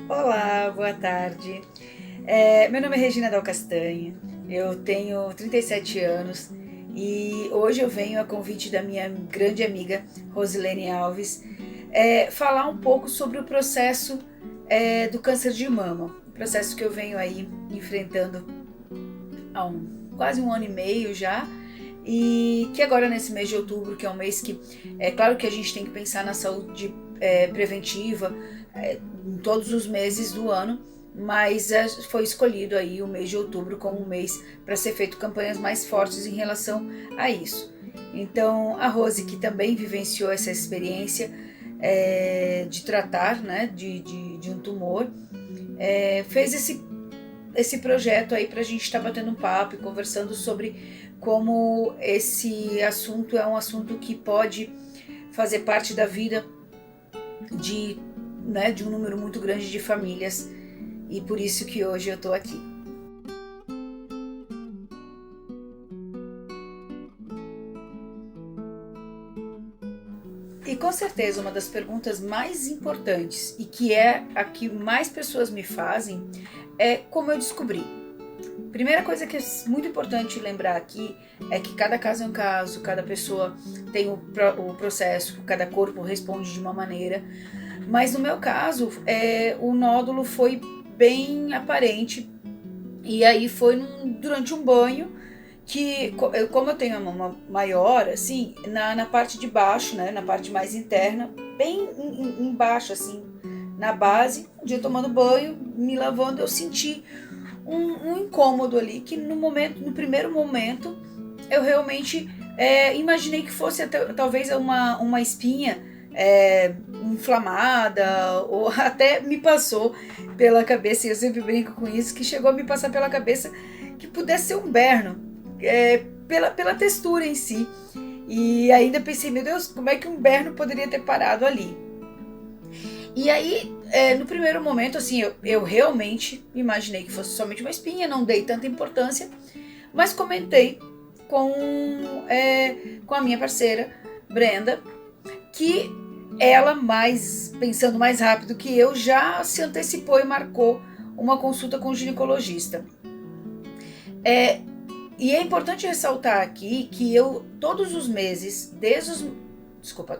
Olá, boa tarde. Meu nome é Regina Dal Castanho, eu tenho 37 anos e hoje eu venho a convite da minha grande amiga Rosilene Alves falar um pouco sobre o processo do câncer de mama, um processo que eu venho aí enfrentando há quase um ano e meio já, e que agora nesse mês de outubro, que é um mês que é claro que a gente tem que pensar na saúde preventiva em todos os meses do ano, mas foi escolhido aí o mês de outubro como um mês para ser feito campanhas mais fortes em relação a isso. Então a Rose, que também vivenciou essa experiência de tratar, né, de um tumor, fez esse projeto aí para a gente estar batendo um papo e conversando sobre como esse assunto é um assunto que pode fazer parte da vida de, de um número muito grande de famílias, e por isso que hoje eu estou aqui. E com certeza uma das perguntas mais importantes e que é a que mais pessoas me fazem é como eu descobri. Primeira coisa que é muito importante lembrar aqui é que cada caso é um caso, cada pessoa tem o processo, cada corpo responde de uma maneira, mas no meu caso o nódulo foi bem aparente, e aí foi durante um banho que, como eu tenho a mama maior, assim, na parte de baixo, né, na parte mais interna, bem embaixo, assim, na base, um dia tomando banho, me lavando, eu senti um incômodo ali, que no primeiro momento, eu realmente imaginei que fosse até, talvez uma espinha inflamada, ou até me passou pela cabeça, e eu sempre brinco com isso, que chegou a me passar pela cabeça que pudesse ser um berno, pela textura em si. E ainda pensei, meu Deus, como é que um berno poderia ter parado ali? E aí, no primeiro momento, assim, eu realmente imaginei que fosse somente uma espinha, não dei tanta importância, mas comentei com, com a minha parceira, Brenda, que ela, pensando mais rápido que eu, já se antecipou e marcou uma consulta com o ginecologista. É, e é importante ressaltar aqui que eu, todos os meses,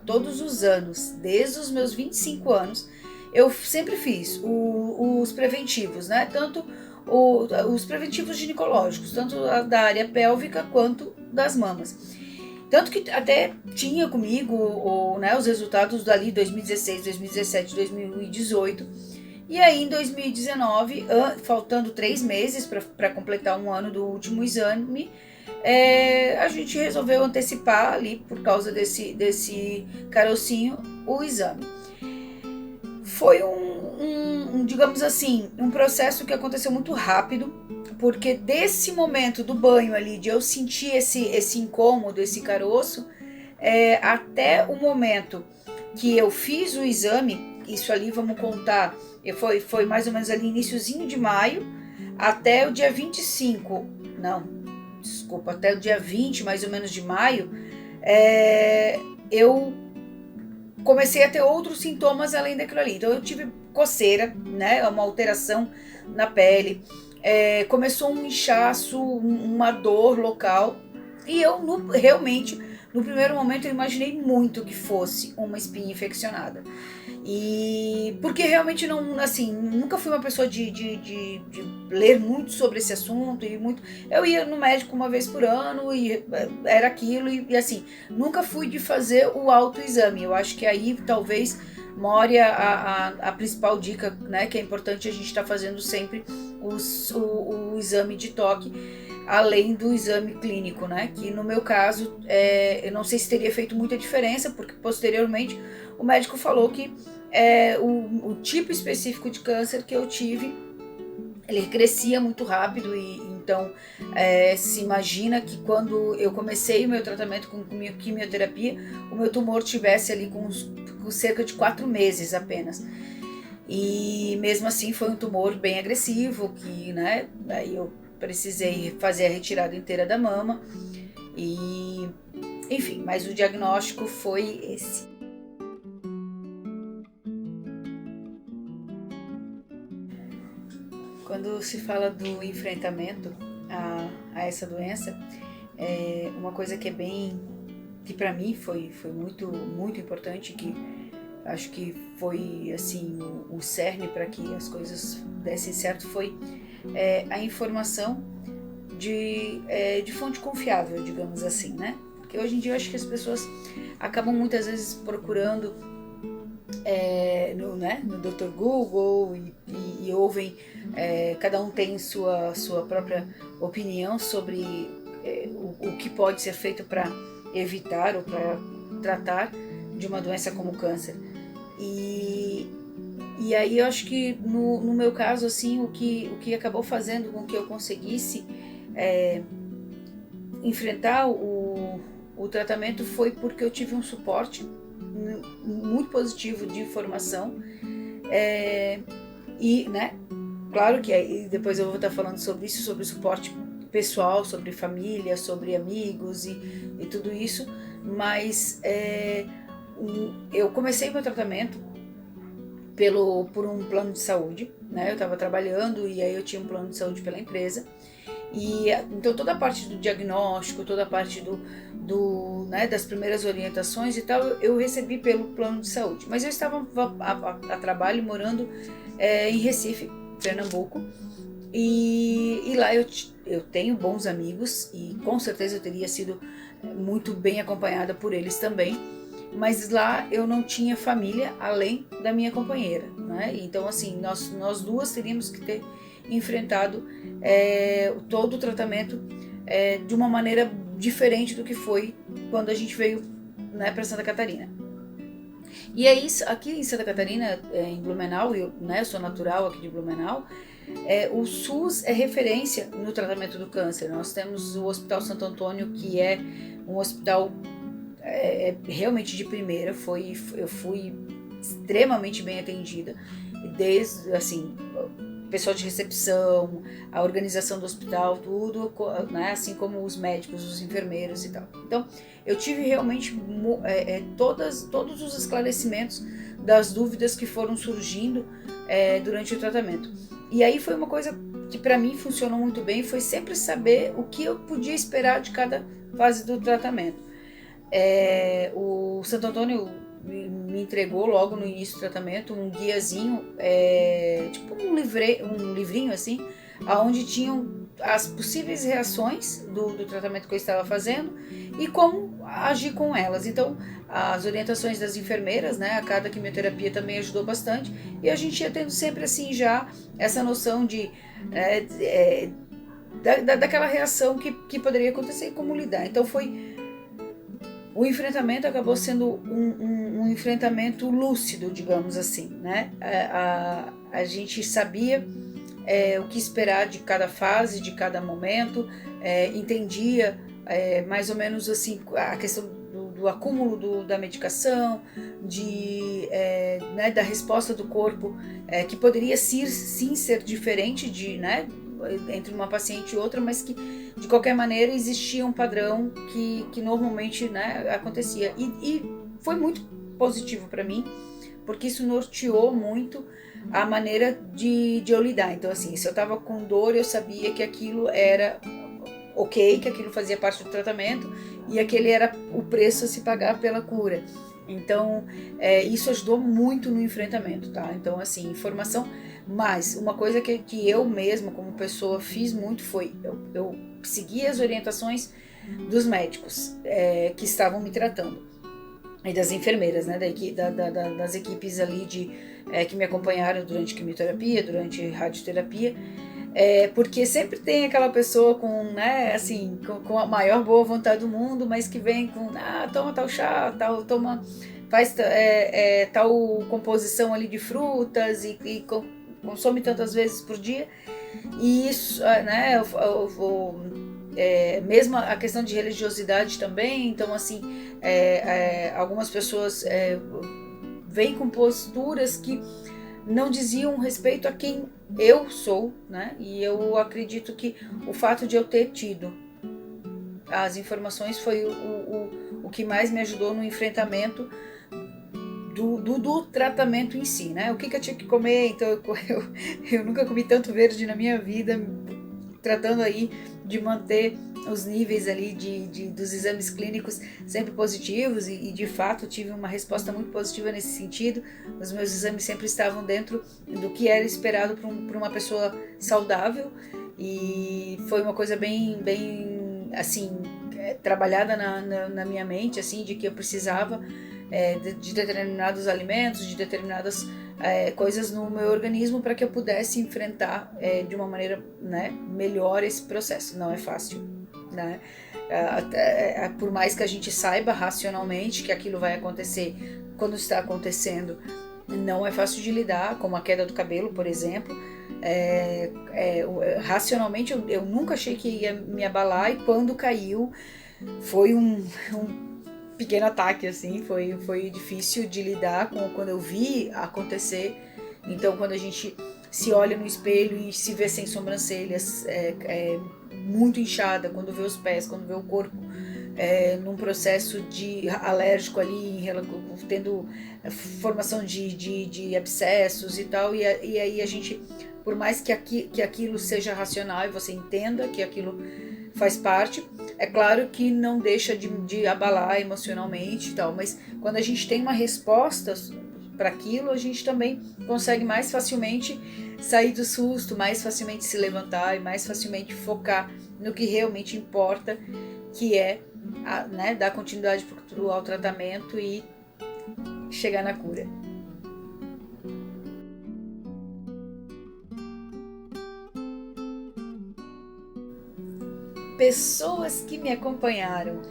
todos os anos, desde os meus 25 anos, eu sempre fiz os preventivos, né? Tanto os preventivos ginecológicos, tanto da área pélvica quanto das mamas. Tanto que até tinha comigo os resultados dali 2016, 2017, 2018. E aí em 2019, faltando 3 meses para completar um ano do último exame, a gente resolveu antecipar ali, por causa desse carocinho, o exame. Foi digamos assim, um processo que aconteceu muito rápido, porque desse momento do banho ali, de eu sentir esse incômodo, esse caroço, até o momento que eu fiz o exame, isso ali vamos contar, foi mais ou menos ali iniciozinho de maio, até o dia 25, não, desculpa, até o dia 20 mais ou menos de maio, eu comecei a ter outros sintomas além daquilo ali. Então eu tive coceira, né, uma alteração na pele, começou um inchaço, uma dor local, e eu realmente, no primeiro momento, eu imaginei muito que fosse uma espinha infeccionada. E porque realmente não, assim, nunca fui uma pessoa de ler muito sobre esse assunto, e muito. Eu ia no médico uma vez por ano e era aquilo, e assim, nunca fui de fazer o autoexame. Eu acho que aí talvez more a principal dica, né? Que é importante a gente estar fazendo sempre o exame de toque, além do exame clínico, né? Que no meu caso, eu não sei se teria feito muita diferença, porque posteriormente o médico falou que o tipo específico de câncer que eu tive, ele crescia muito rápido, e então se imagina que quando eu comecei o meu tratamento com quimioterapia, o meu tumor tivesse ali com cerca de 4 meses apenas. E mesmo assim foi um tumor bem agressivo, que, né, daí eu precisei fazer a retirada inteira da mama, e enfim, mas o diagnóstico foi esse. Quando se fala do enfrentamento a essa doença, uma coisa que que para mim foi muito, muito importante, que acho que foi assim o cerne para que as coisas dessem certo, foi a informação de fonte confiável, digamos assim, né? Porque hoje em dia eu acho que as pessoas acabam muitas vezes procurando no Dr. Google e ouvem, cada um tem sua própria opinião sobre o que pode ser feito para evitar ou para tratar de uma doença como o câncer. E aí eu acho que no meu caso, assim, o que acabou fazendo com que eu conseguisse enfrentar o tratamento foi porque eu tive um suporte muito positivo de informação, e, né, claro que aí depois eu vou estar falando sobre isso, sobre suporte pessoal, sobre família, sobre amigos e tudo isso, mas eu comecei meu tratamento por um plano de saúde, né? Eu estava trabalhando e aí eu tinha um plano de saúde pela empresa, e então toda a parte do diagnóstico, toda a parte das primeiras orientações e tal, eu recebi pelo plano de saúde. Mas eu estava a trabalho morando em Recife, Pernambuco, e lá eu tenho bons amigos e com certeza eu teria sido muito bem acompanhada por eles também, mas lá eu não tinha família além da minha companheira, né? Então assim, nós duas teríamos que ter enfrentado todo o tratamento de uma maneira diferente do que foi quando a gente veio, né, para Santa Catarina. E aí, aqui em Santa Catarina, em Blumenau, eu sou natural aqui de Blumenau, o SUS é referência no tratamento do câncer. Nós temos o Hospital Santo Antônio, que é um hospital realmente de primeira. Eu fui extremamente bem atendida, desde, assim, pessoal de recepção, a organização do hospital, tudo, né, assim como os médicos, os enfermeiros e tal. Então, eu tive realmente todos os esclarecimentos das dúvidas que foram surgindo durante o tratamento. E aí foi uma coisa que para mim funcionou muito bem, foi sempre saber o que eu podia esperar de cada fase do tratamento. O Santo Antônio me entregou logo no início do tratamento um guiazinho, tipo um livrinho assim, onde tinham as possíveis reações do tratamento que eu estava fazendo e como agir com elas. Então, as orientações das enfermeiras, né, a cada quimioterapia também ajudou bastante, e a gente ia tendo sempre assim já essa noção daquela reação que poderia acontecer e como lidar. Então o enfrentamento acabou sendo um enfrentamento lúcido, digamos assim, né? A gente sabia o que esperar de cada fase, de cada momento, entendia mais ou menos assim a questão do acúmulo da medicação, da resposta do corpo, que poderia sim ser diferente entre uma paciente e outra, mas que de qualquer maneira existia um padrão que normalmente, né, acontecia. E foi muito positivo para mim, porque isso norteou muito a maneira de eu lidar. Então, assim, se eu estava com dor, eu sabia que aquilo era ok, que aquilo fazia parte do tratamento e aquele era o preço a se pagar pela cura. Então, isso ajudou muito no enfrentamento, tá? Então, assim, informação. Mas uma coisa que eu mesma, como pessoa, fiz muito foi eu segui as orientações dos médicos que estavam me tratando e das enfermeiras, né, das equipes ali que me acompanharam durante quimioterapia, durante radioterapia, porque sempre tem aquela pessoa com a maior boa vontade do mundo, mas que vem com, toma tal chá, faz tal composição ali de frutas e consome tantas vezes por dia. E isso, né, mesmo a questão de religiosidade também. Então, assim, algumas pessoas vêm com posturas que não diziam respeito a quem eu sou, né? E eu acredito que o fato de eu ter tido as informações foi o que mais me ajudou no enfrentamento do tratamento em si, né? O que eu tinha que comer, então eu nunca comi tanto verde na minha vida, tratando aí de manter os níveis ali dos exames clínicos sempre positivos e de fato tive uma resposta muito positiva nesse sentido. Os meus exames sempre estavam dentro do que era esperado para uma pessoa saudável e foi uma coisa bem assim, trabalhada na minha mente, assim, de que eu precisava de determinados alimentos, de determinadas coisas no meu organismo para que eu pudesse enfrentar de uma maneira, né, melhor esse processo. Não é fácil, né? Por mais que a gente saiba racionalmente que aquilo vai acontecer quando está acontecendo, não é fácil de lidar, como a queda do cabelo, por exemplo. Racionalmente eu nunca achei que ia me abalar e quando caiu foi um pequeno ataque, assim, foi difícil de lidar com quando eu vi acontecer. Então quando a gente se olha no espelho e se vê sem sobrancelhas, muito inchada, quando vê os pés, quando vê o corpo num processo de alérgico ali, tendo formação de abscessos e tal, e aí a gente, por mais que aquilo seja racional e você entenda que aquilo faz parte, é claro que não deixa de abalar emocionalmente e tal, mas quando a gente tem uma resposta para aquilo, a gente também consegue mais facilmente sair do susto, mais facilmente se levantar e mais facilmente focar no que realmente importa, que é né, dar continuidade ao tratamento e chegar na cura. Pessoas que me acompanharam.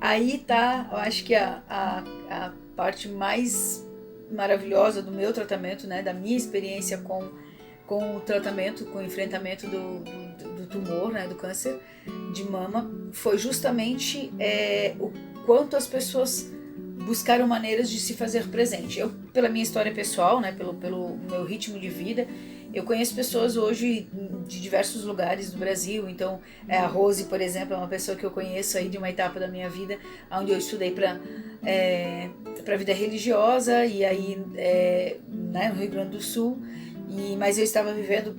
Aí tá, eu acho que a parte mais maravilhosa do meu tratamento, né, da minha experiência com o tratamento, com o enfrentamento do tumor, né, do câncer de mama, foi justamente o quanto as pessoas buscaram maneiras de se fazer presente. Eu, pela minha história pessoal, né, pelo meu ritmo de vida, eu conheço pessoas hoje de diversos lugares do Brasil. Então a Rose, por exemplo, é uma pessoa que eu conheço aí de uma etapa da minha vida onde eu estudei para vida religiosa e aí né, no Rio Grande do Sul. Mas eu estava vivendo,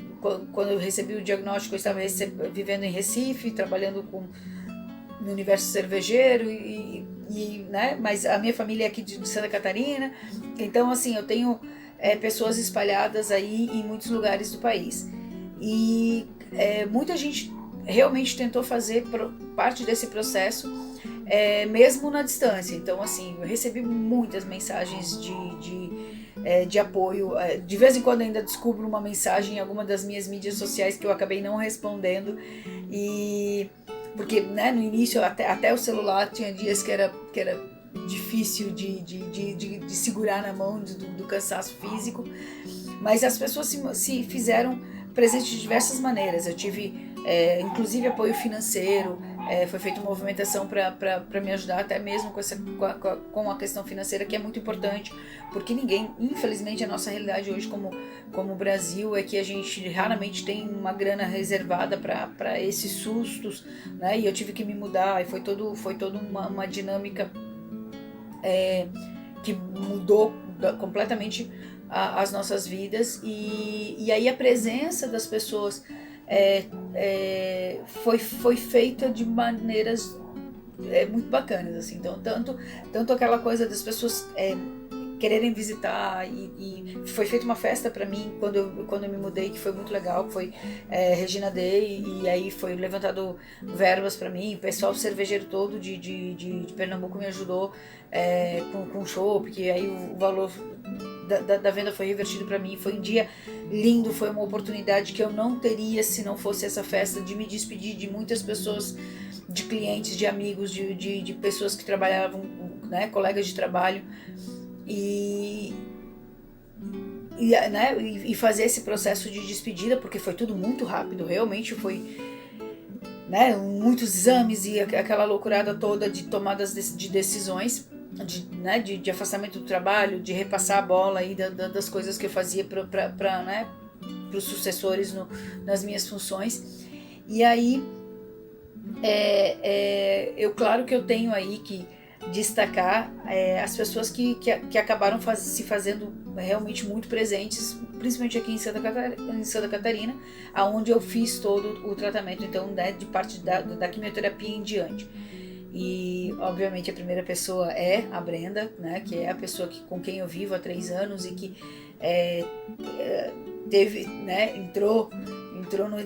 quando eu recebi o diagnóstico, eu estava vivendo em Recife, trabalhando no universo cervejeiro né, mas a minha família é aqui de Santa Catarina. Então assim, eu tenho pessoas espalhadas aí em muitos lugares do país e muita gente realmente tentou fazer parte desse processo mesmo na distância. Então assim, eu recebi muitas mensagens de apoio. De vez em quando ainda descubro uma mensagem em alguma das minhas mídias sociais que eu acabei não respondendo, porque né, no início até o celular tinha dias que era difícil de segurar na mão do cansaço físico, mas as pessoas se fizeram presentes de diversas maneiras. Eu tive inclusive apoio financeiro, foi feita uma movimentação para me ajudar até mesmo com a questão financeira, que é muito importante, porque ninguém, infelizmente a nossa realidade hoje como Brasil é que a gente raramente tem uma grana reservada para esses sustos, né? E eu tive que me mudar e foi toda uma dinâmica que mudou completamente as nossas vidas e aí a presença das pessoas foi feita de maneiras muito bacanas, assim. Então tanto aquela coisa das pessoas quererem visitar e foi feita uma festa para mim quando eu me mudei, que foi muito legal, que foi Regina Day, e aí foi levantado verbas para mim, o pessoal cervejeiro todo de Pernambuco me ajudou com chopp, que aí o valor da venda foi revertido para mim. Foi um dia lindo, foi uma oportunidade que eu não teria se não fosse essa festa, de me despedir de muitas pessoas, de clientes, de amigos, de pessoas que trabalhavam, né, colegas de trabalho, e fazer esse processo de despedida, porque foi tudo muito rápido, realmente foi, né, muitos exames e aquela loucurada toda de tomadas de decisões, de afastamento do trabalho, de repassar a bola aí das coisas que eu fazia para né, os sucessores nas minhas funções. E aí, claro que eu tenho aí que destacar as pessoas que acabaram se fazendo realmente muito presentes, principalmente aqui em Santa Catarina, aonde eu fiz todo o tratamento, então, né, de parte da quimioterapia em diante. E obviamente a primeira pessoa é a Brenda, né, que é a pessoa com quem eu vivo há 3 anos e que teve, né, entrou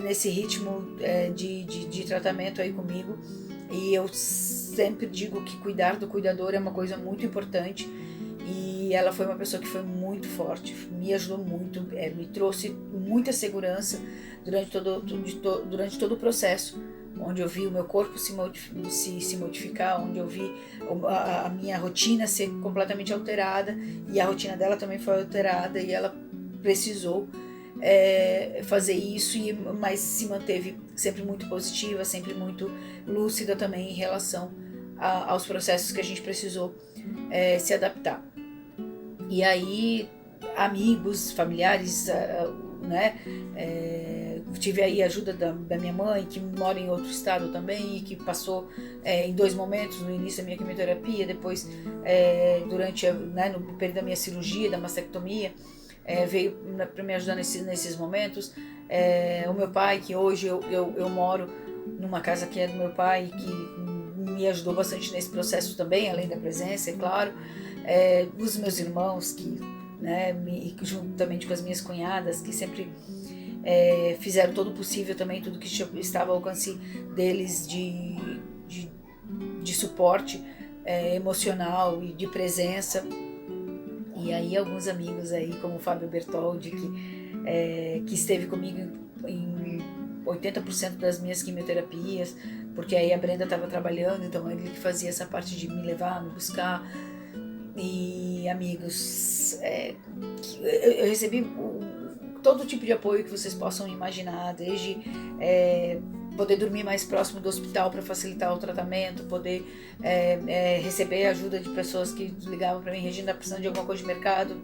nesse ritmo de tratamento aí comigo. E eu sempre digo que cuidar do cuidador é uma coisa muito importante, e ela foi uma pessoa que foi muito forte, me ajudou muito, me trouxe muita segurança durante todo o processo, onde eu vi o meu corpo se modificar, onde eu vi a minha rotina ser completamente alterada, e a rotina dela também foi alterada, e ela precisou fazer isso, mas se manteve sempre muito positiva, sempre muito lúcida também em relação aos processos que a gente precisou se adaptar. E aí, amigos, familiares, né, tive aí a ajuda da minha mãe, que mora em outro estado também, e que passou em 2 momentos, no início da minha quimioterapia, depois durante, né, no período da minha cirurgia, da mastectomia, veio para me ajudar nesses momentos. O meu pai, que hoje eu moro numa casa que é do meu pai, que me ajudou bastante nesse processo também, além da presença, é claro. Os meus irmãos, que, né, juntamente com as minhas cunhadas, que sempre fizeram todo o possível também, tudo que estava ao alcance deles de suporte emocional e de presença. E aí alguns amigos aí, como o Fábio Bertoldi, que esteve comigo em 80% das minhas quimioterapias, porque aí a Brenda estava trabalhando, então ele que fazia essa parte de me levar, me buscar. E amigos, eu recebi todo tipo de apoio que vocês possam imaginar, desde poder dormir mais próximo do hospital para facilitar o tratamento, poder receber ajuda de pessoas que ligavam para mim: Regina, tá precisando de alguma coisa de mercado,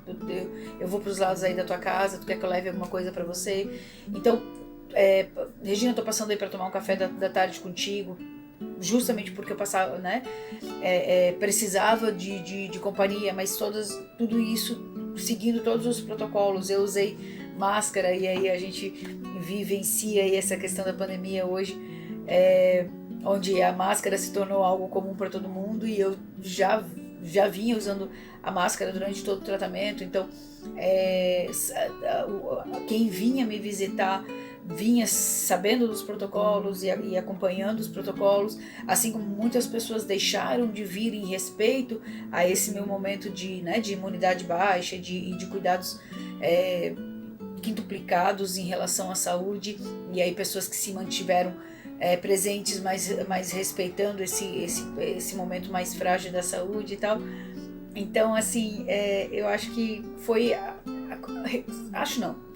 eu vou para os lados aí da tua casa, tu quer que eu leve alguma coisa para você? Então, Regina, tô passando aí para tomar um café da tarde contigo, justamente porque eu passava, né, precisava de companhia, mas tudo isso seguindo todos os protocolos. Eu usei máscara, e aí a gente vivencia aí essa questão da pandemia hoje, onde a máscara se tornou algo comum para todo mundo, e eu já vinha usando a máscara durante todo o tratamento. Então quem vinha me visitar vinha sabendo dos protocolos e acompanhando os protocolos, assim como muitas pessoas deixaram de vir em respeito a esse meu momento de imunidade baixa e de cuidados quintuplicados em relação à saúde, e aí pessoas que se mantiveram presentes, mas respeitando esse momento mais frágil da saúde e tal. Então, assim, eu acho que foi,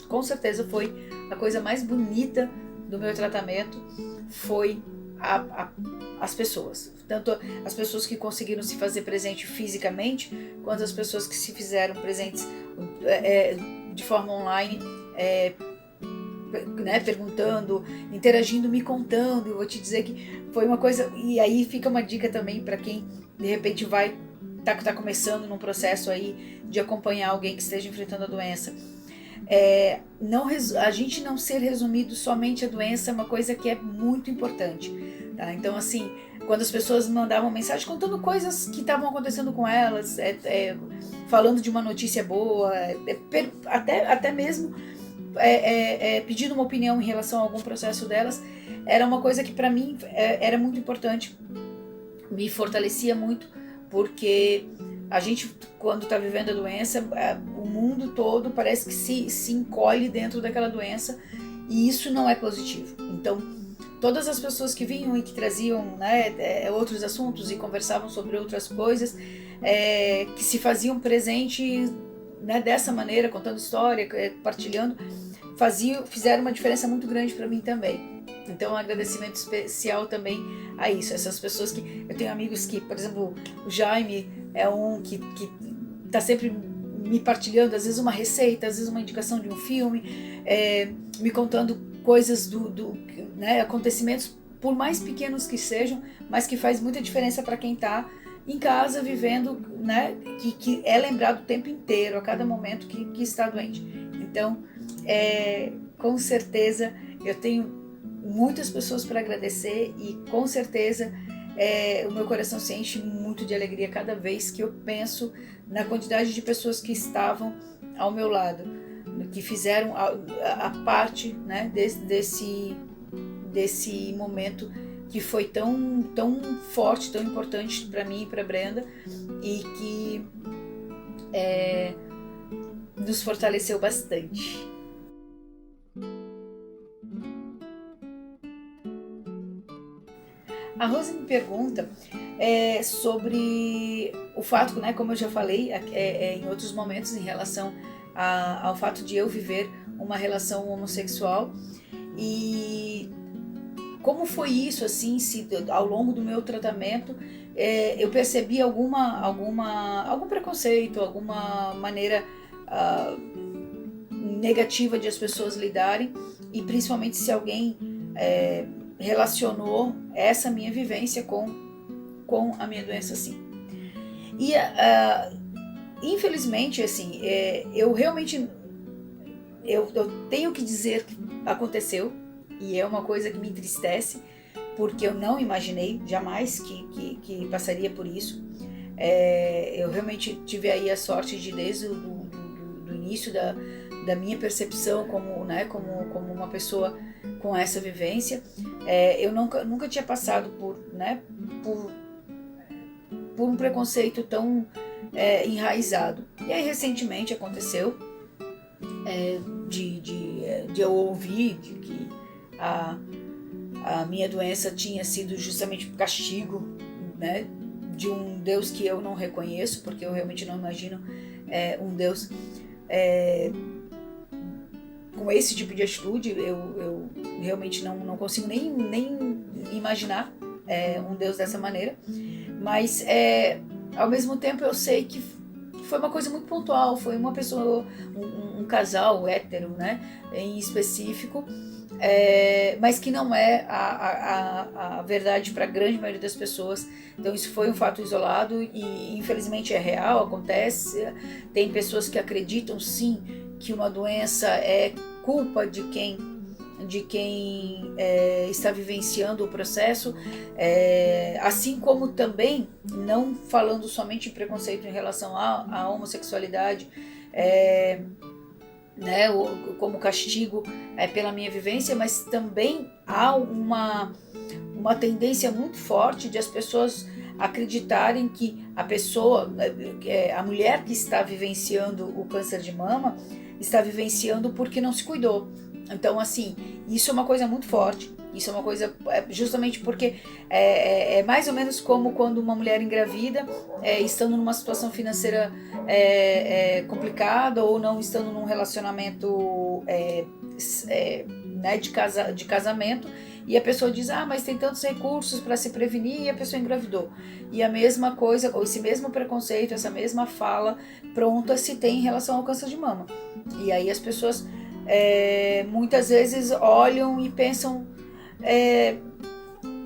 com certeza foi a coisa mais bonita do meu tratamento, foi as pessoas. Tanto as pessoas que conseguiram se fazer presente fisicamente, quanto as pessoas que se fizeram presentes de forma online, né, perguntando, interagindo, me contando. Eu vou te dizer que foi uma coisa, e aí fica uma dica também para quem de repente tá começando num processo aí de acompanhar alguém que esteja enfrentando a doença. A gente não ser resumido somente a doença é uma coisa que é muito importante, tá? Então, assim, quando as pessoas me mandavam mensagem contando coisas que estavam acontecendo com elas, falando de uma notícia boa, até mesmo pedindo uma opinião em relação a algum processo delas, era uma coisa que para mim era muito importante, me fortalecia muito, porque a gente, quando está vivendo a doença, o mundo todo parece que se encolhe dentro daquela doença, e isso não é positivo. Então, todas as pessoas que vinham e que traziam, né, outros assuntos e conversavam sobre outras coisas, que se faziam presente, né, dessa maneira, contando história, partilhando, fizeram uma diferença muito grande para mim também. Então, um agradecimento especial também a isso. Essas pessoas que... Eu tenho amigos que, por exemplo, o Jaime é um que tá sempre me partilhando, às vezes uma receita, às vezes uma indicação de um filme, me contando coisas né, acontecimentos, por mais pequenos que sejam, mas que faz muita diferença para quem tá em casa, vivendo, né, que é lembrado o tempo inteiro, a cada momento que está doente. Então, com certeza, eu tenho muitas pessoas para agradecer e com certeza o meu coração se enche muito de alegria cada vez que eu penso na quantidade de pessoas que estavam ao meu lado, que fizeram a parte, né, desse momento que foi tão forte, tão importante para mim e para Brenda, e que nos fortaleceu bastante. A Rose me pergunta sobre o fato, né, como eu já falei em outros momentos, em relação ao fato de eu viver uma relação homossexual, e como foi isso, assim, se ao longo do meu tratamento eu percebi algum preconceito, alguma maneira negativa de as pessoas lidarem, e principalmente se alguém relacionou essa minha vivência com a minha doença, assim. E infelizmente, assim, eu realmente eu tenho que dizer que aconteceu, e é uma coisa que me entristece, porque eu não imaginei jamais que passaria por isso. Eu realmente tive aí a sorte de, desde do início da minha percepção como uma pessoa com essa vivência, eu nunca tinha passado por um preconceito tão enraizado. E aí recentemente aconteceu de eu ouvir de que a minha doença tinha sido justamente castigo, né, de um Deus que eu não reconheço, porque eu realmente não imagino um Deus com esse tipo de atitude. Eu realmente não consigo nem imaginar um Deus dessa maneira, mas ao mesmo tempo eu sei que foi uma coisa muito pontual, foi uma pessoa, um casal hétero, né, em específico, mas que não é a verdade para a grande maioria das pessoas. Então isso foi um fato isolado e infelizmente é real, acontece. Tem pessoas que acreditam sim que uma doença é culpa de quem está vivenciando o processo, assim como também, não falando somente em preconceito em relação à homossexualidade, né, como castigo pela minha vivência, mas também há uma tendência muito forte de as pessoas acreditarem que a mulher que está vivenciando o câncer de mama está vivenciando porque não se cuidou. Então, assim, isso é uma coisa muito forte. Isso é uma coisa justamente porque é mais ou menos como quando uma mulher engravida, estando numa situação financeira complicada, ou não estando num relacionamento né, de casamento, e a pessoa diz, mas tem tantos recursos para se prevenir, e a pessoa engravidou. E a mesma coisa, ou esse mesmo preconceito, essa mesma fala pronta se tem em relação ao câncer de mama. E aí as pessoas muitas vezes olham e pensam,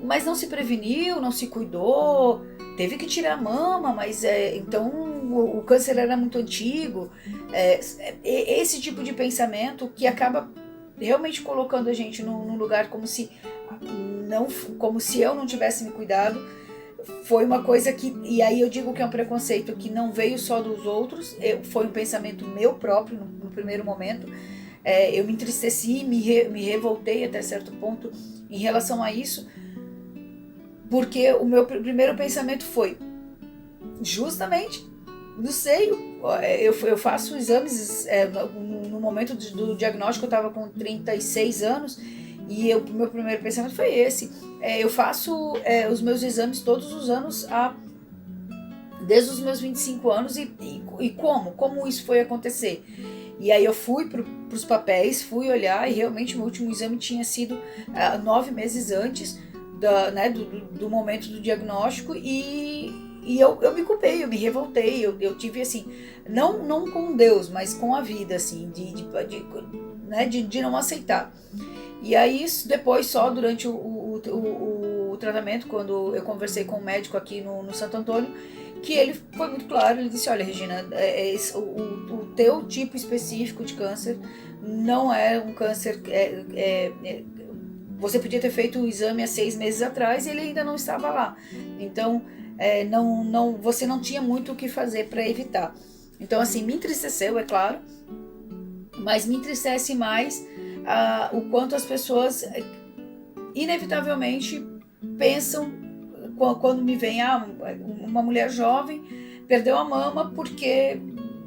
mas não se preveniu, não se cuidou, teve que tirar a mama, mas então o câncer era muito antigo. Esse tipo de pensamento que acaba realmente colocando a gente num lugar como se eu não tivesse me cuidado. Foi uma coisa que, e aí eu digo que é um preconceito que não veio só dos outros, foi um pensamento meu próprio no primeiro momento. Eu me entristeci, me revoltei até certo ponto em relação a isso, porque o meu primeiro pensamento foi justamente no seio. Eu faço exames, no momento do diagnóstico eu estava com 36 anos, e o meu primeiro pensamento foi esse. Eu faço os meus exames todos os anos, desde os meus 25 anos, e como isso foi acontecer? E aí eu fui para os papéis, fui olhar, e realmente o meu último exame tinha sido 9 meses antes do momento do diagnóstico, e eu me culpei, eu me revoltei, eu tive assim, não com Deus, mas com a vida, assim, de não aceitar. E aí depois, só durante o o tratamento, quando eu conversei com um médico aqui no Santo Antônio, que ele foi muito claro, ele disse, olha, Regina, o teu tipo específico de câncer não é um câncer... você podia ter feito o exame há 6 meses atrás e ele ainda não estava lá. Então, você não tinha muito o que fazer para evitar. Então, assim, me entristeceu, é claro, mas me entristece mais o quanto as pessoas inevitavelmente pensam, quando me vem uma mulher jovem perdeu a mama porque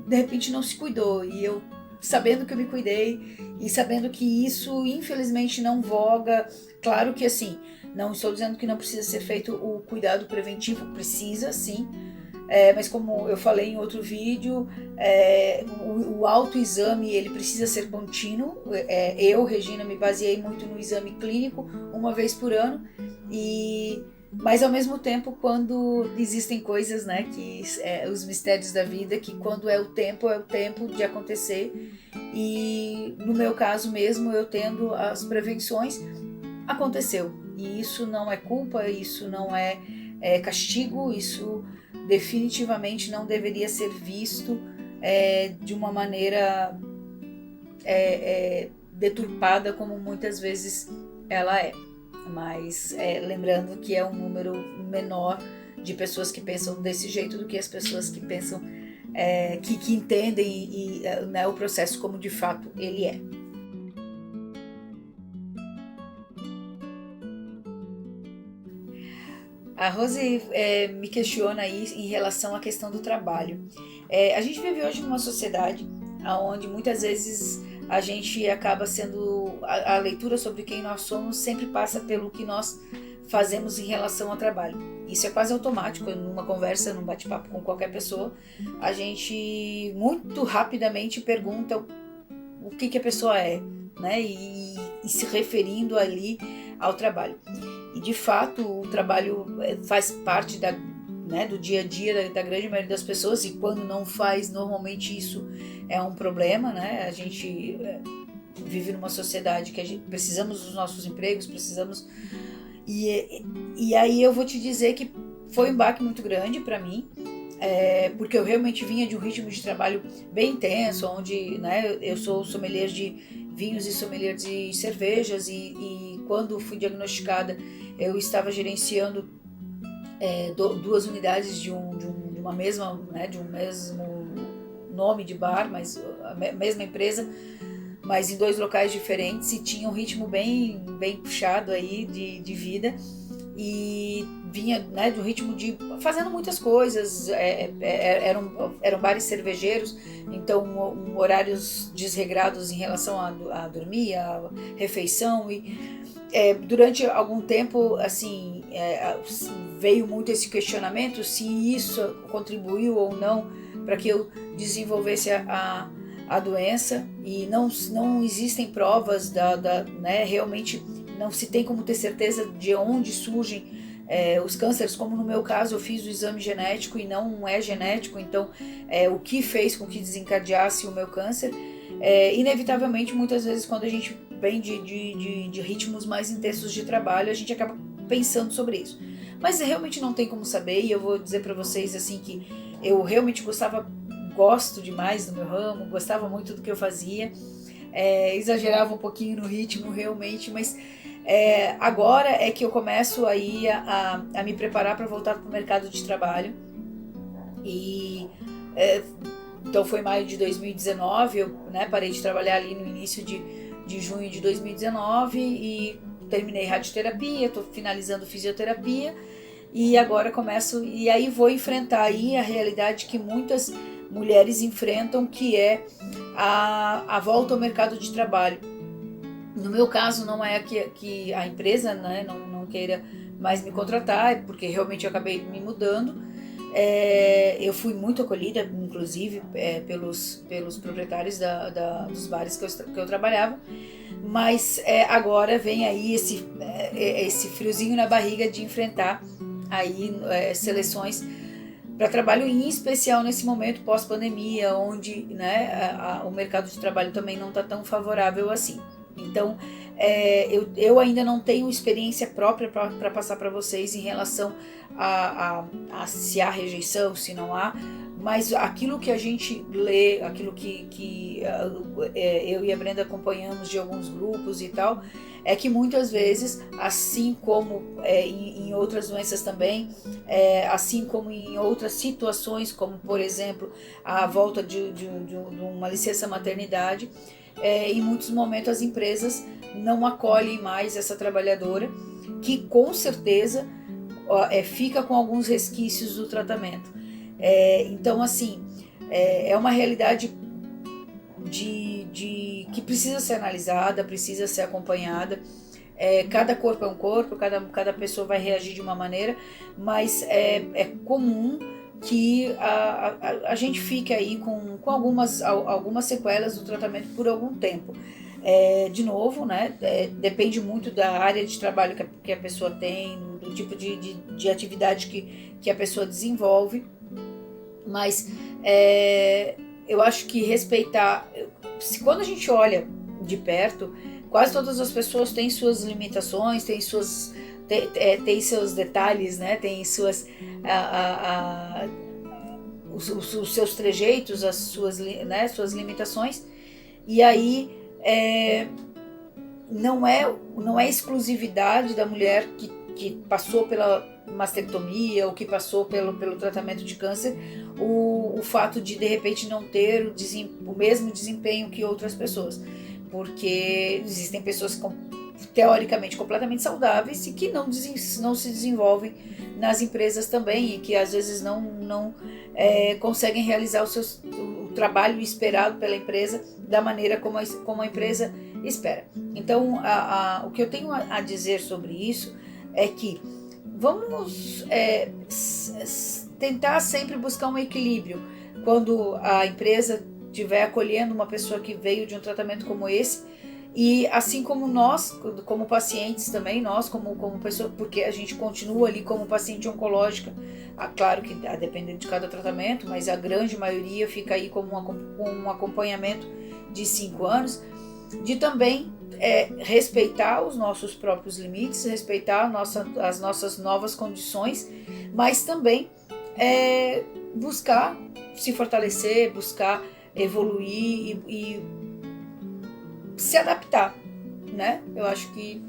de repente não se cuidou, e eu, sabendo que eu me cuidei e sabendo que isso infelizmente não voga, claro que assim, não estou dizendo que não precisa ser feito o cuidado preventivo, precisa sim, mas como eu falei em outro vídeo, o autoexame ele precisa ser contínuo. Eu, Regina, me baseei muito no exame clínico, uma vez por ano, mas ao mesmo tempo, quando existem coisas, né, que os mistérios da vida, que quando é o tempo de acontecer, e no meu caso mesmo, eu tendo as prevenções, aconteceu, e isso não é culpa, isso não é castigo, isso definitivamente não deveria ser visto de uma maneira deturpada como muitas vezes ela é. Mas lembrando que é um número menor de pessoas que pensam desse jeito do que as pessoas que pensam, que entendem né, o processo como de fato ele é. A Rose me questiona aí em relação à questão do trabalho. A gente vive hoje numa sociedade onde muitas vezes a gente acaba sendo... A leitura sobre quem nós somos sempre passa pelo que nós fazemos em relação ao trabalho. Isso é quase automático, numa conversa, num bate-papo com qualquer pessoa, a gente muito rapidamente pergunta o que a pessoa é, né? E se referindo ali ao trabalho. E de fato o trabalho faz parte do dia a dia da grande maioria das pessoas, e quando não faz, normalmente isso é um problema, né? A gente vive numa sociedade que precisamos dos nossos empregos, precisamos... E aí eu vou te dizer que foi um baque muito grande para mim, porque eu realmente vinha de um ritmo de trabalho bem intenso, onde, né, eu sou sommelier de vinhos e sommelier de cervejas, e quando fui diagnosticada eu estava gerenciando 2 unidades de uma mesma, né, de um mesmo nome de bar, mas a mesma empresa, mas em 2 locais diferentes, e tinha um ritmo bem puxado aí de vida, e vinha, né, de um ritmo de fazendo muitas coisas, eram bares cervejeiros, então horários desregrados em relação a dormir, a refeição, e durante algum tempo assim veio muito esse questionamento se isso contribuiu ou não para que eu desenvolvesse a doença, e não existem provas né, realmente não se tem como ter certeza de onde surgem os cânceres, como no meu caso eu fiz o exame genético e não é genético, então o que fez com que desencadeasse o meu câncer. Inevitavelmente, muitas vezes, quando a gente vem de ritmos mais intensos de trabalho, a gente acaba pensando sobre isso. Mas realmente não tem como saber, e eu vou dizer para vocês assim que eu realmente gosto demais do meu ramo, gostava muito do que eu fazia, exagerava um pouquinho no ritmo realmente, mas agora é que eu começo aí a me preparar para voltar para o mercado de trabalho. E então foi maio de 2019, eu, né, parei de trabalhar ali no início de junho de 2019 e terminei radioterapia, estou finalizando fisioterapia, e agora começo, e aí vou enfrentar aí a realidade que muitas mulheres enfrentam, que é a volta ao mercado de trabalho. No meu caso não é que a empresa, né, não queira mais me contratar, porque realmente eu acabei me mudando. Eu fui muito acolhida, inclusive, pelos proprietários dos bares que eu trabalhava, mas agora vem aí esse friozinho na barriga de enfrentar aí seleções para trabalho, em especial nesse momento pós-pandemia, onde, né, o mercado de trabalho também não está tão favorável assim. Então, eu ainda não tenho experiência própria para passar para vocês em relação a se há rejeição, se não há, mas aquilo que a gente lê, aquilo que eu e a Brenda acompanhamos de alguns grupos e tal, é que muitas vezes, assim como em outras doenças também, assim como em outras situações, como por exemplo a volta de uma licença maternidade, em muitos momentos as empresas não acolhem mais essa trabalhadora, que com certeza fica com alguns resquícios do tratamento. Então, assim, é uma realidade que precisa ser analisada, precisa ser acompanhada. Cada corpo é um corpo, cada pessoa vai reagir de uma maneira, mas é comum que a gente fique aí com algumas sequelas do tratamento por algum tempo. De novo, né, depende muito da área de trabalho que a pessoa tem, do tipo de atividade que a pessoa desenvolve, mas eu acho que respeitar, quando a gente olha de perto, quase todas as pessoas têm suas limitações, têm seus detalhes, né? Tem suas os seus trejeitos, as suas, né, suas limitações, e aí não é exclusividade da mulher que passou pela mastectomia ou que passou pelo tratamento de câncer o fato de repente não ter o mesmo desempenho que outras pessoas, porque existem pessoas teoricamente completamente saudáveis e que não se desenvolvem nas empresas também, e que às vezes não conseguem realizar o trabalho esperado pela empresa da maneira como a empresa espera. Então, o que eu tenho a dizer sobre isso é que vamos tentar sempre buscar um equilíbrio quando a empresa estiver acolhendo uma pessoa que veio de um tratamento como esse, e assim como nós, como pacientes também, nós como pessoa, porque a gente continua ali como paciente oncológica, claro que a depender de cada tratamento, mas a grande maioria fica aí com um acompanhamento de 5 anos, de também respeitar os nossos próprios limites, respeitar as nossas novas condições, mas também buscar se fortalecer, buscar evoluir e se adaptar, né? Eu acho que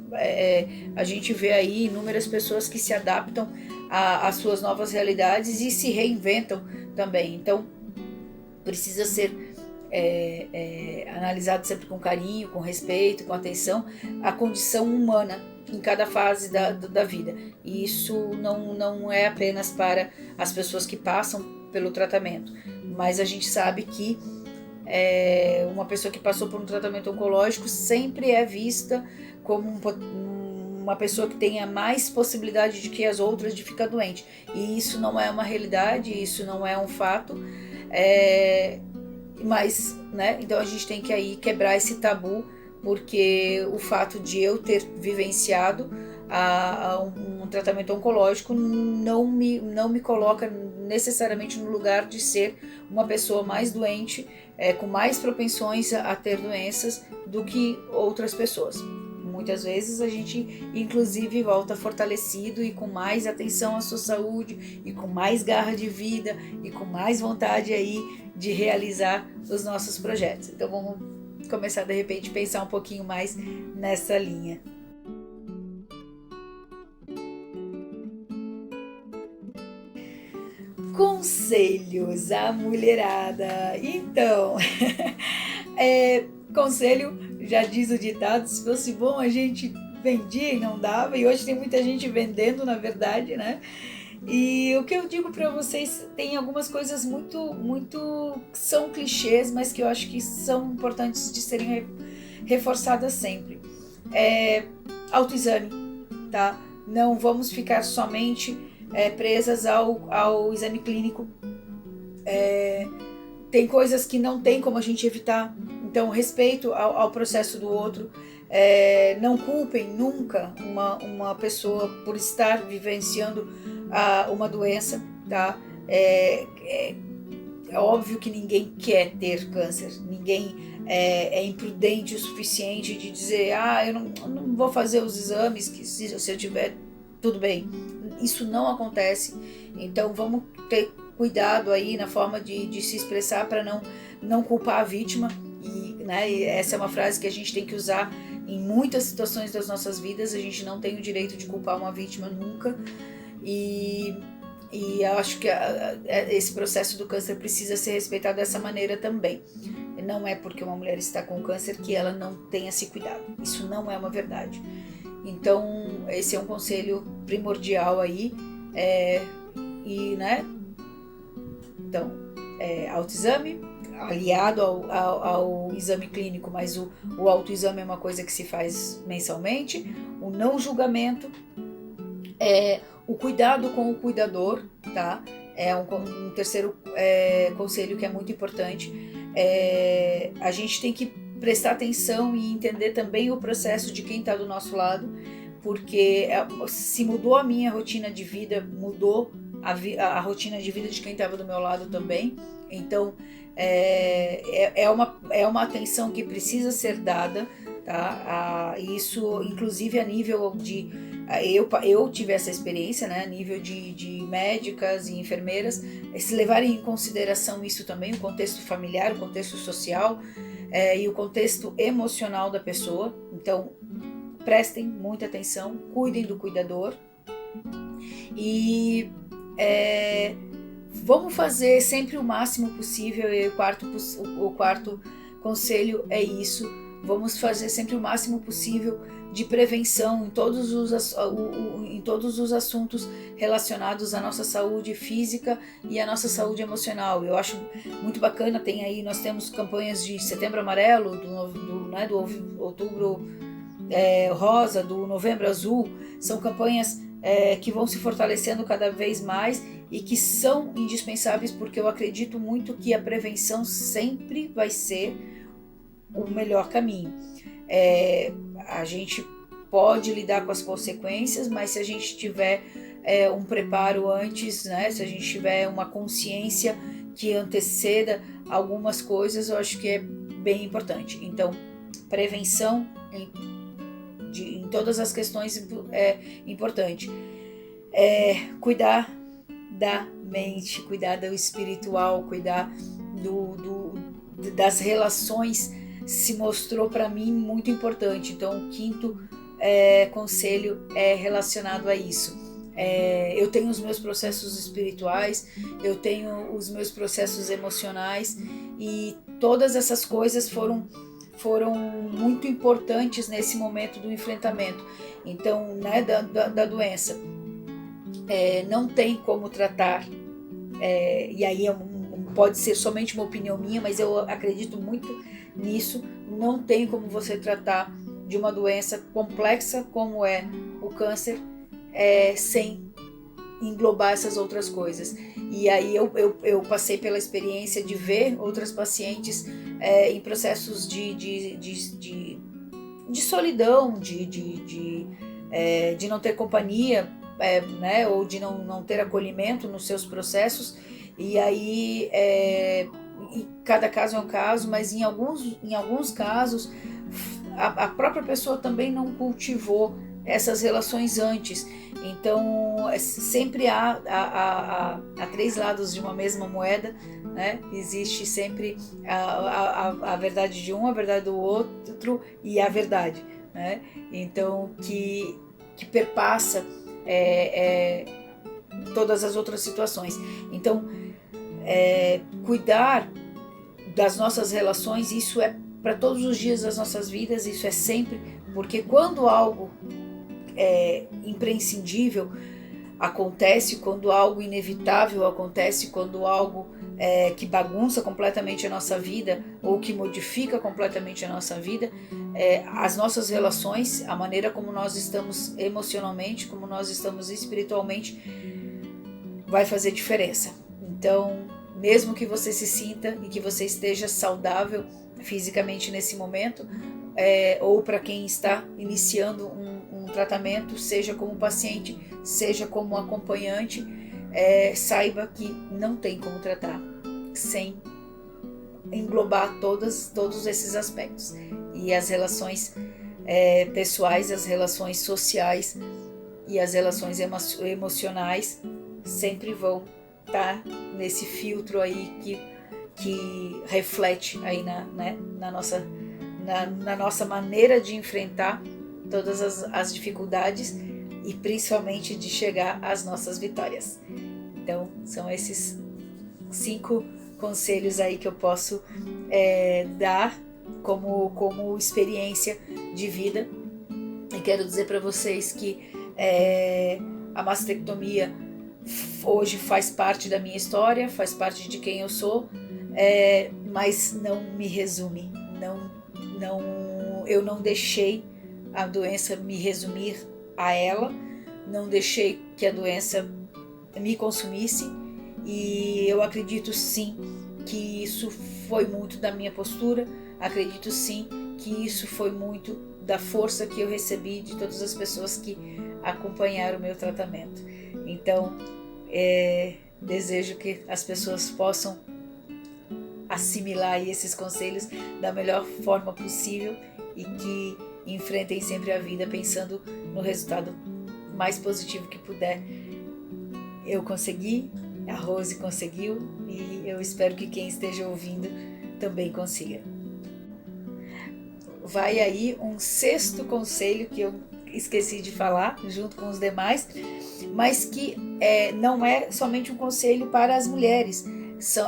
a gente vê aí inúmeras pessoas que se adaptam às suas novas realidades e se reinventam também. Então, precisa ser analisado sempre com carinho, com respeito, com atenção, a condição humana em cada fase da vida. E isso não é apenas para as pessoas que passam pelo tratamento, mas a gente sabe que uma pessoa que passou por um tratamento oncológico sempre é vista como uma pessoa que tenha mais possibilidade de que as outras de ficar doente. E isso não é uma realidade, isso não é um fato. Mas, né, então a gente tem que aí quebrar esse tabu, porque o fato de eu ter vivenciado um tratamento oncológico não me coloca necessariamente no lugar de ser uma pessoa mais doente, com mais propensões a ter doenças do que outras pessoas. Muitas vezes a gente inclusive volta fortalecido e com mais atenção à sua saúde, e com mais garra de vida, e com mais vontade aí de realizar os nossos projetos. Então vamos começar de repente a pensar um pouquinho mais nessa linha. Conselhos à mulherada. Então, conselho, já diz o ditado, se fosse bom a gente vendia e não dava, e hoje tem muita gente vendendo, na verdade, né? E o que eu digo para vocês, tem algumas coisas muito são clichês, mas que eu acho que são importantes de serem reforçadas sempre. Autoexame, tá? Não vamos ficar somente presas ao exame clínico. Tem coisas que não tem como a gente evitar, então respeito ao processo do outro. Não culpem nunca uma pessoa por estar vivenciando uma doença, tá? É óbvio que ninguém quer ter câncer, ninguém é imprudente o suficiente de dizer, eu não vou fazer os exames, que se eu tiver, tudo bem. Isso não acontece, então vamos ter cuidado aí na forma de se expressar para não culpar a vítima, e essa é uma frase que a gente tem que usar em muitas situações das nossas vidas. A gente não tem o direito de culpar uma vítima nunca, e eu acho que esse processo do câncer precisa ser respeitado dessa maneira também. Não é porque uma mulher está com câncer que ela não tenha se cuidado, isso não é uma verdade. Então esse é um conselho primordial aí, então autoexame aliado ao exame clínico, mas o autoexame é uma coisa que se faz mensalmente, o não julgamento, o cuidado com o cuidador, tá? É um terceiro conselho que é muito importante. A gente tem que prestar atenção e entender também o processo de quem está do nosso lado, porque se mudou a minha rotina de vida, mudou a rotina de vida de quem estava do meu lado também. Então é uma atenção que precisa ser dada, tá? Isso inclusive a nível de eu tive essa experiência, né, a nível de médicas e enfermeiras, se levarem em consideração isso também, o contexto familiar, o contexto social e o contexto emocional da pessoa. Então prestem muita atenção, cuidem do cuidador e vamos fazer sempre o máximo possível. E o quarto conselho é isso: vamos fazer sempre o máximo possível de prevenção em todos os assuntos relacionados à nossa saúde física e à nossa saúde emocional. Eu acho muito bacana, nós temos campanhas de Setembro Amarelo, do Outubro Rosa, do Novembro Azul. São campanhas que vão se fortalecendo cada vez mais e que são indispensáveis, porque eu acredito muito que a prevenção sempre vai ser o melhor caminho. A gente pode lidar com as consequências, mas se a gente tiver um preparo antes, né, se a gente tiver uma consciência que anteceda algumas coisas, eu acho que é bem importante. Então, prevenção em todas as questões é importante. Cuidar da mente, cuidar do espiritual, cuidar das relações, se mostrou para mim muito importante. Então o quinto conselho é relacionado a isso. Eu tenho os meus processos espirituais, eu tenho os meus processos emocionais, e todas essas coisas foram muito importantes nesse momento do enfrentamento, então, né, da doença. Não tem como tratar, e aí pode ser somente uma opinião minha, mas eu acredito muito nisso. Não tem como você tratar de uma doença complexa como é o câncer sem englobar essas outras coisas. E aí eu passei pela experiência de ver outras pacientes em processos de solidão, de não ter companhia, né, ou de não ter acolhimento nos seus processos. E aí e cada caso é um caso, mas em alguns casos a própria pessoa também não cultivou essas relações antes. Então sempre há três lados de uma mesma moeda, né? Existe sempre a verdade de um, a verdade do outro e a verdade, né? Então que perpassa todas as outras situações. Então cuidar das nossas relações, isso é para todos os dias das nossas vidas, isso é sempre, porque quando algo imprescindível acontece, quando algo inevitável acontece, quando algo que bagunça completamente a nossa vida ou que modifica completamente a nossa vida, as nossas relações, a maneira como nós estamos emocionalmente, como nós estamos espiritualmente, vai fazer diferença. Então, mesmo que você se sinta e que você esteja saudável fisicamente nesse momento, ou para quem está iniciando um tratamento, seja como paciente, seja como acompanhante, saiba que não tem como tratar sem englobar todos esses aspectos. E as relações pessoais, as relações sociais e as relações emocionais sempre vão estar nesse filtro aí que reflete aí na nossa maneira de enfrentar todas as dificuldades e principalmente de chegar às nossas vitórias. Então, são esses 5 conselhos aí que eu posso dar como experiência de vida. E quero dizer para vocês que a mastectomia hoje faz parte da minha história, faz parte de quem eu sou, mas não me resume. Eu não deixei a doença me resumir a ela, não deixei que a doença me consumisse, e eu acredito sim que isso foi muito da minha postura, acredito sim que isso foi muito da força que eu recebi de todas as pessoas que acompanharam o meu tratamento. Então, desejo que as pessoas possam assimilar aí esses conselhos da melhor forma possível e que enfrentem sempre a vida pensando no resultado mais positivo que puder. Eu consegui, a Rose conseguiu, e eu espero que quem esteja ouvindo também consiga. Vai aí um 6º conselho que eu esqueci de falar, junto com os demais, mas que não é somente um conselho para as mulheres,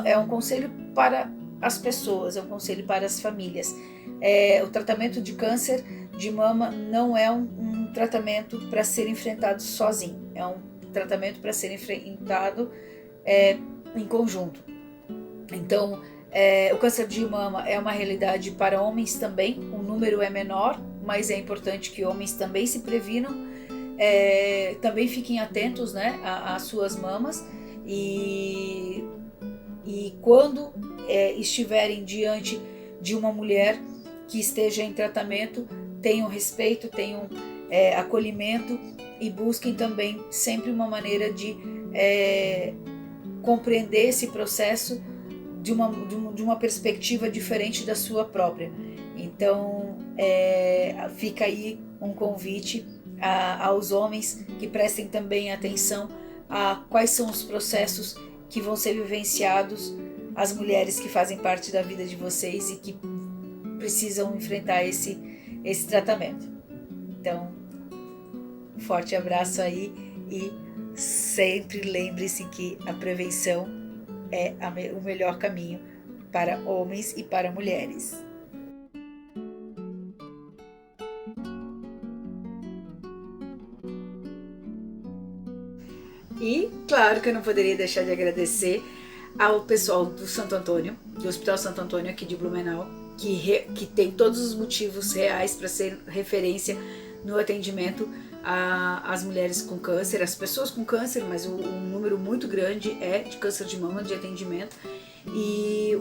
é um conselho para as pessoas, é um conselho para as famílias. O tratamento de câncer de mama não é um tratamento para ser enfrentado sozinho, é um tratamento para ser enfrentado em conjunto. Então, o câncer de mama é uma realidade para homens também, o número é menor, mas é importante que homens também se previnam, também fiquem atentos, né, às suas mamas, e quando estiverem diante de uma mulher que esteja em tratamento, tenham respeito, tenham acolhimento e busquem também sempre uma maneira de compreender esse processo de uma perspectiva diferente da sua própria. Então, fica aí um convite aos homens que prestem também atenção a quais são os processos que vão ser vivenciados, as mulheres que fazem parte da vida de vocês e que precisam enfrentar esse tratamento. Então, um forte abraço aí e sempre lembre-se que a prevenção é o melhor caminho para homens e para mulheres. E claro que eu não poderia deixar de agradecer ao pessoal do Santo Antônio, do Hospital Santo Antônio aqui de Blumenau, que tem todos os motivos reais para ser referência no atendimento às mulheres com câncer, às pessoas com câncer, mas um número muito grande é de câncer de mama, de atendimento. E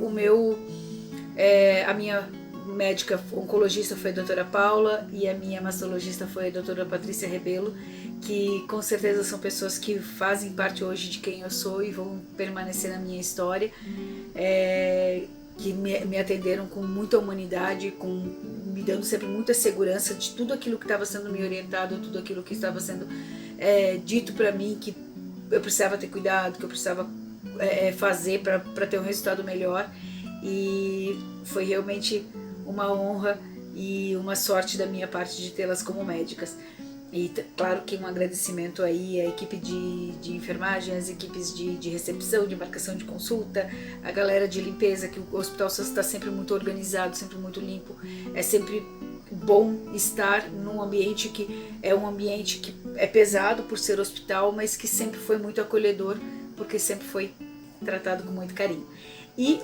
a minha médica oncologista foi a doutora Paula e a minha mastologista foi a doutora Patrícia Rebelo, que com certeza são pessoas que fazem parte hoje de quem eu sou e vão permanecer na minha história, que me atenderam com muita humanidade, me dando sempre muita segurança de tudo aquilo que estava sendo me orientado, tudo aquilo que estava sendo dito para mim, que eu precisava ter cuidado, que eu precisava fazer para ter um resultado melhor. E foi realmente uma honra e uma sorte da minha parte de tê-las como médicas. E claro que um agradecimento aí à equipe de enfermagem, às equipes de recepção, de marcação de consulta, a galera de limpeza, que o Hospital SUS está sempre muito organizado, sempre muito limpo. É sempre bom estar num ambiente que é pesado por ser hospital, mas que sempre foi muito acolhedor, porque sempre foi tratado com muito carinho. E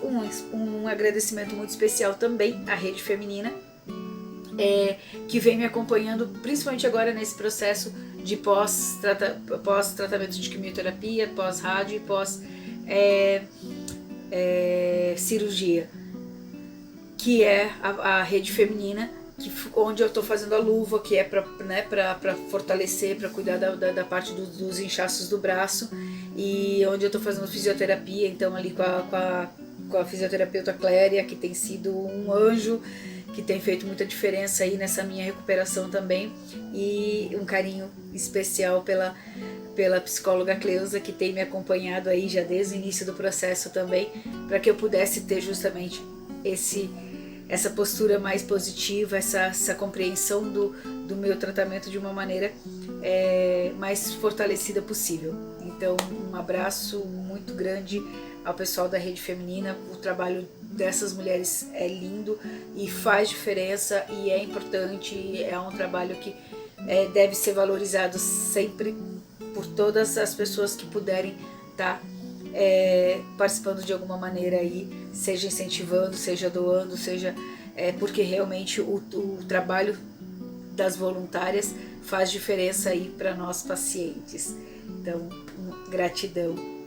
um agradecimento muito especial também à Rede Feminina, que vem me acompanhando principalmente agora nesse processo de pós-tratamento de quimioterapia, pós-rádio e pós-cirurgia, que é a Rede Feminina, onde eu estou fazendo a luva, que é para fortalecer, para cuidar da parte dos inchaços do braço, e onde eu estou fazendo fisioterapia, então ali com com a fisioterapeuta Cléria, que tem sido um anjo, que tem feito muita diferença aí nessa minha recuperação também, e um carinho especial pela psicóloga Cleusa, que tem me acompanhado aí já desde o início do processo também, para que eu pudesse ter justamente essa postura mais positiva, essa compreensão do meu tratamento de uma maneira mais fortalecida possível. Então, um abraço muito grande ao pessoal da Rede Feminina. O trabalho dessas mulheres é lindo e faz diferença e é importante, é um trabalho que deve ser valorizado sempre por todas as pessoas que puderem estar participando de alguma maneira aí, seja incentivando, seja doando, seja porque realmente o trabalho das voluntárias faz diferença aí para nós pacientes. Então, gratidão.